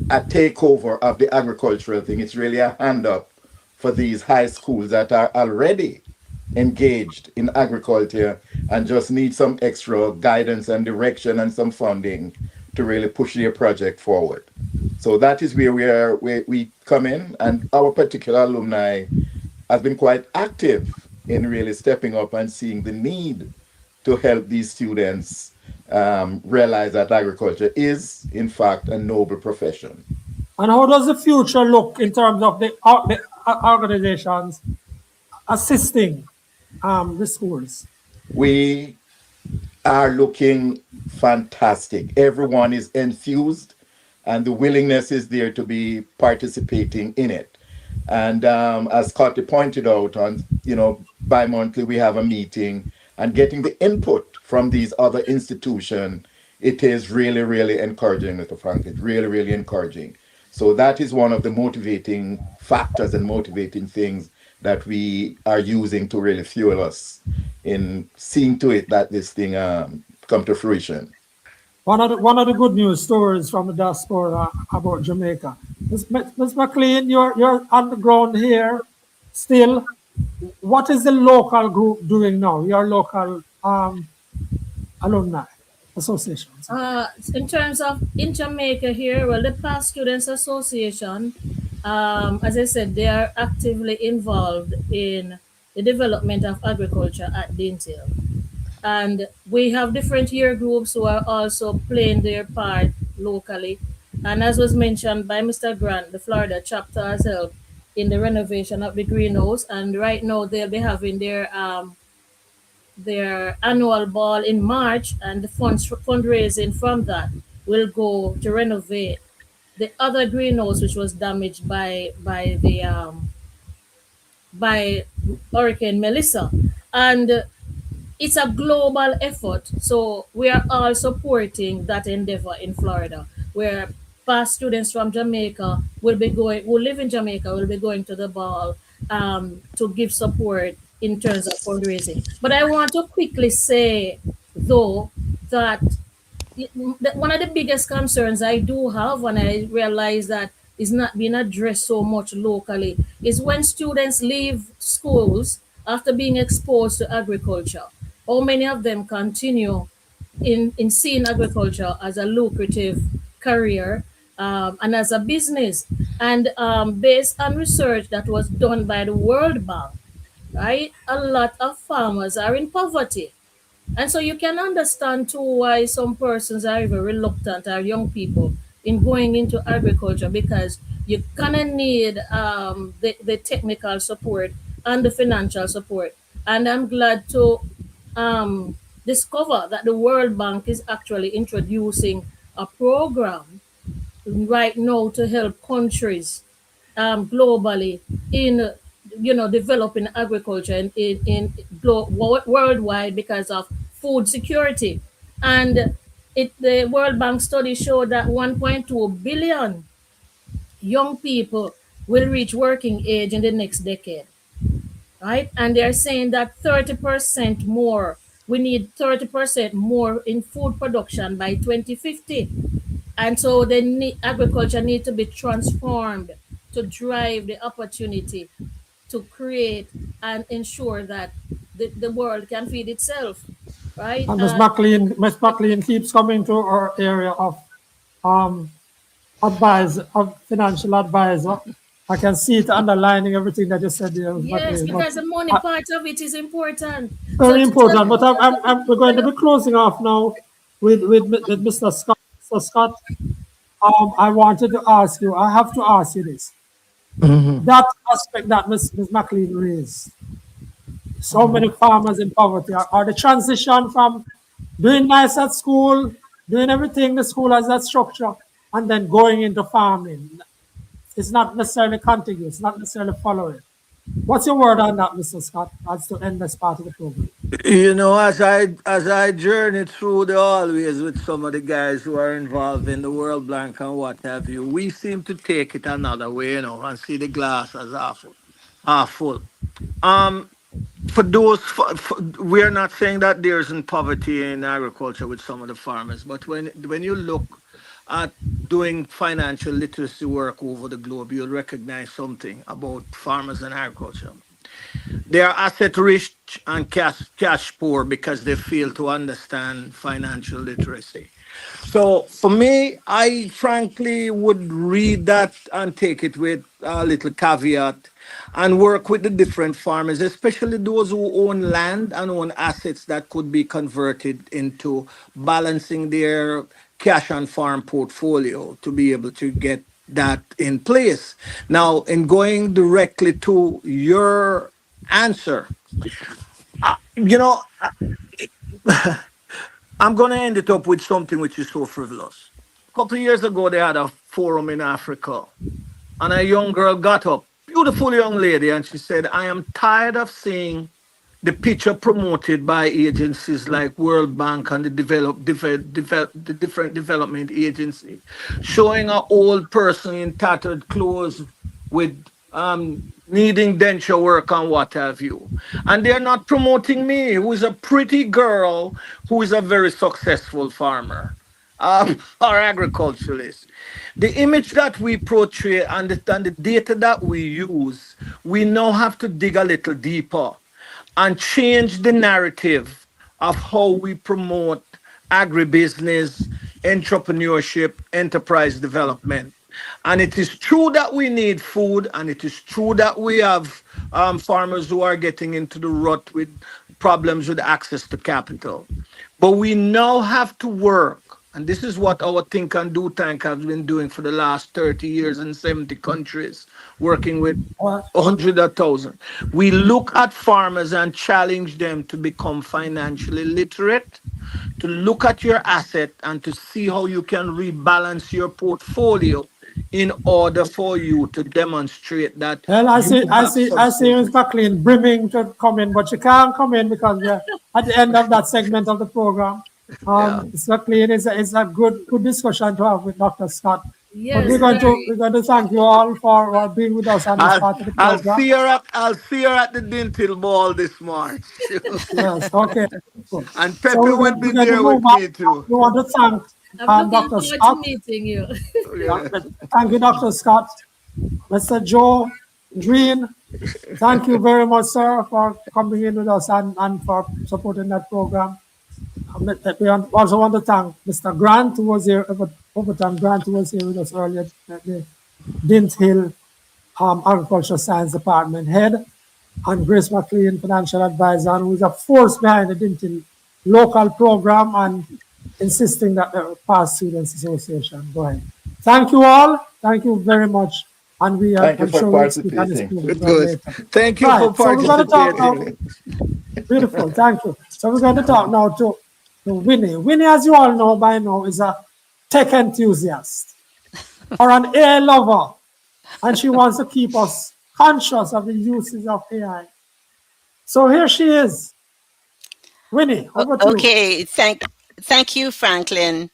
a takeover of the agricultural thing. It's really a hand up for these high schools that are already engaged in agriculture and just need some extra guidance and direction and some funding to really push their project forward. So that is where we come in, and our particular alumni has been quite active in really stepping up and seeing the need to help these students realize that agriculture is, in fact, a noble profession. And how does the future look in terms of the organizations assisting the schools? We are looking fantastic. Everyone is enthused, and the willingness is there to be participating in it. And as Scotty pointed out, on bi-monthly we have a meeting, and getting the input from these other institutions, it is really, really encouraging, Mr. Frank. It's really, really encouraging. So that is one of the motivating factors and motivating things that we are using to really fuel us in seeing to it that this thing come to fruition. One of the good news stories from the diaspora about Jamaica. Ms. McLean, you're on the ground here still. What is the local group doing now? Your local alumni association? In terms of in Jamaica here, well, the Past Students Association, as I said, they are actively involved in the development of agriculture at Dintil. And we have different year groups who are also playing their part locally. And as was mentioned by Mr. Grant, the Florida chapter has helped in the renovation of the greenhouse. And right now they'll be having their annual ball in March, and the fundraising from that will go to renovate the other greenhouse which was damaged by Hurricane Melissa. And it's a global effort. So we are all supporting that endeavor in Florida, where past students from Jamaica who live in Jamaica, will be going to the ball to give support in terms of fundraising. But I want to quickly say, though, that one of the biggest concerns I do have, and I realize that is not being addressed so much locally, is when students leave schools after being exposed to agriculture. How many of them continue in seeing agriculture as a lucrative career and as a business? And based on research that was done by the World Bank, right, a lot of farmers are in poverty. And so you can understand too why some persons are even reluctant, or young people, in going into agriculture, because you kind of need the technical support and the financial support. And I'm glad to discover that the World Bank is actually introducing a program right now to help countries globally in developing agriculture worldwide because of food security. And the World Bank study showed that 1.2 billion young people will reach working age in the next decade, right? And they're saying that 30% more, we need 30% more in food production by 2050. And so agriculture need to be transformed to drive the opportunity to create and ensure that the world can feed itself, right? And Ms. McLean keeps coming to our area of financial advisor. I can see it underlining everything that you said there. Yes, because the money part of it is important. Very important. But we're going to be closing off now with Mr. Scott. Mr. Scott, I wanted to ask you, I have to ask you this. That aspect that Ms. McLean raised, so many farmers in poverty, are the transition from doing nice at school, doing everything the school has that structure, and then going into farming. It's not necessarily contiguous, not necessarily following. What's your word on that, Mr. Scott, as to end this part of the program? As I journey through the hallways with some of the guys who are involved in the World Bank and what have you, we seem to take it another way, and see the glass as half full. For those, we're not saying that there isn't poverty in agriculture with some of the farmers, but when you look at doing financial literacy work over the globe, you'll recognize something about farmers and agriculture. They are asset rich and cash poor because they fail to understand financial literacy. So for me, I frankly would read that and take it with a little caveat and work with the different farmers, especially those who own land and own assets that could be converted into balancing their cash and farm portfolio to be able to get that in place. Now, in going directly to your answer, you know, I'm going to end it up with something which is so frivolous. A couple of years ago, they had a forum in Africa, and a young girl got up, beautiful young lady, and she said, I am tired of seeing the picture promoted by agencies like World Bank and the different development agency, showing an old person in tattered clothes with needing denture work and what have you. And they're not promoting me, who is a pretty girl who is a very successful farmer or agriculturalist. The image that we portray and the data that we use, we now have to dig a little deeper and change the narrative of how we promote agribusiness, entrepreneurship, enterprise development. And it is true that we need food, and it is true that we have farmers who are getting into the rut with problems with access to capital. But we now have to work, and this is what our Think and Do Tank has been doing for the last 30 years in 70 countries, working with 100,000. We look at farmers and challenge them to become financially literate, to look at your asset and to see how you can rebalance your portfolio in order for you to demonstrate that. Well, I see Ms. McLean brimming to come in, but she can't come in because we're at the end of that segment of the program. Ms. McLean is a good discussion to have with Dr. Scott. Yes, but we're going to thank you all for being with us on this part of the program. I'll see her at the dental ball this March. Yes, okay. And Pepe will be there with me too. We want to thank I'm looking Dr. forward Scott. to meeting you. Thank you, Dr. Scott. Mr. Joe Green, thank you very much, sir, for coming in with us and for supporting that program. We also want to thank Mr. Grant, who was here, Overton Grant, who was here with us earlier, the Dint Hill Agricultural Science Department head, and Grace McLean, financial advisor, who is a force behind the Dint Hill local program and insisting that the Past Students Association go ahead. Thank you all. Thank you very much. And we are Thank you for participating. Thank you for participating. Beautiful, thank you. So we're going to talk now to Winnie. Winnie, as you all know by now, is a tech enthusiast or an AI lover. And she wants to keep us conscious of the uses of AI. So here she is. Winnie, over to you. Okay, thank you, Franklin.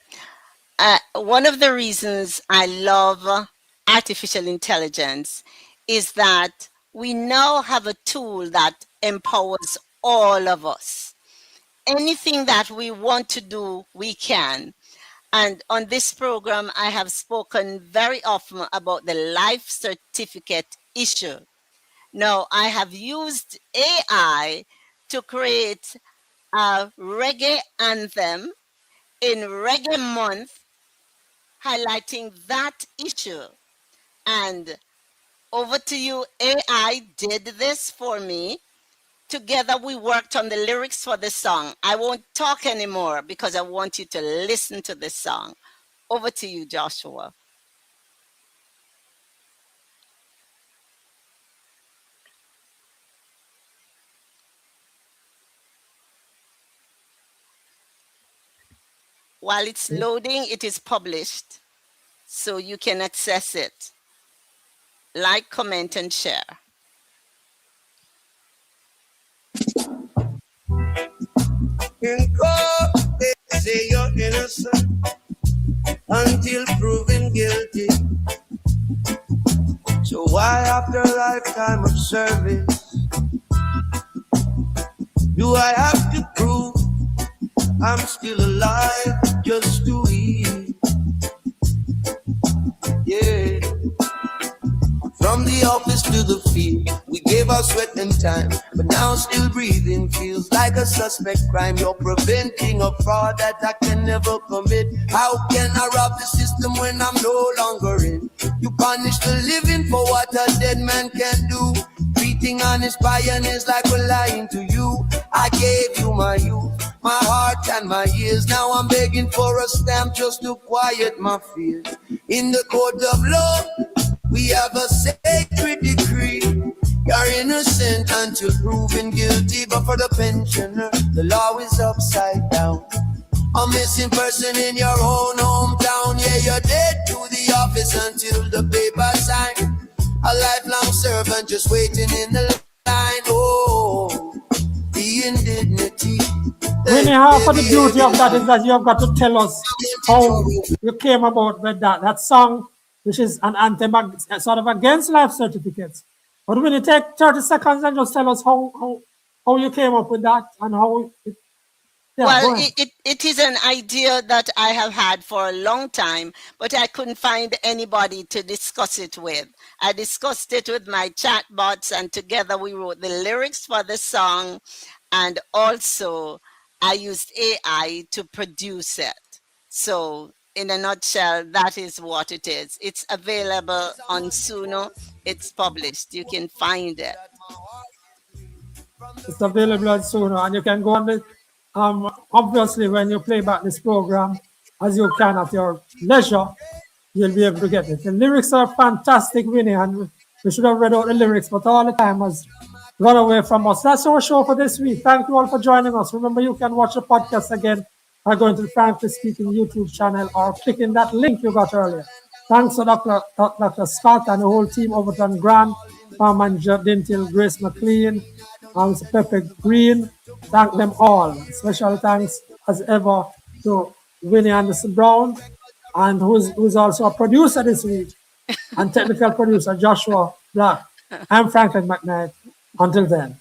One of the reasons I love artificial intelligence is that we now have a tool that empowers all of us. Anything that we want to do, we can. And on this program, I have spoken very often about the life certificate issue. Now, I have used AI to create a reggae anthem in Reggae Month, highlighting that issue. And over to you, AI did this for me. Together we worked on the lyrics for the song. I won't talk anymore because I want you to listen to this song. Over to you, Joshua. While it's loading, it is published, so you can access it. Like, comment, and share. In court, they say you're innocent until proven guilty. So why, after a lifetime of service, do I have to prove I'm still alive just to eat? Yeah. From the office to the field, we gave us sweat and time, but now still breathing feels like a suspect crime. You're preventing a fraud that I can never commit. How can I rob the system when I'm no longer in? You punish the living for what a dead man can do. Treating honest pioneers like we're lying to you. I gave you my youth, my heart and my years. Now I'm begging for a stamp just to quiet my fears. In the court of law, we have a sacred decree. You're innocent until proven guilty, but for the pensioner, the law is upside down. A missing person in your own hometown. Yeah, you're dead to the office until the paper sign. A lifelong servant just waiting in the line. Oh, the indignity. Winnie, half of the beauty of that is that you have got to tell us how you came about with that song, which is an anthem sort of against life certificates. But Winnie, take 30 seconds and just tell us how you came up with that and how it. Yeah, well, it is an idea that I have had for a long time, but I couldn't find anybody to discuss it with. I discussed it with my chatbots, and together we wrote the lyrics for the song, and also I used AI to produce it. So in a nutshell, that is what it is. It's available on Suno. It's published. You can find it. It's available on Suno, and you can go on the obviously when you play back this program, as you can at your leisure, you'll be able to get it. The lyrics are fantastic, Winnie, and we should have read out the lyrics, but all the time has run away from us. That's our show for this week. Thank you all for joining us. Remember, you can watch the podcast again by going to the Frankly Speaking YouTube channel or clicking that link you got earlier. Thanks to Dr. Scott and the whole team over on Grant, Farman Dintil, Grace McLean, and Pepe Green. Thank them all. Special thanks as ever to Winnie Anderson Brown, and who's also a producer this week, and technical producer Joshua Black. I'm Franklin McKnight. Until then.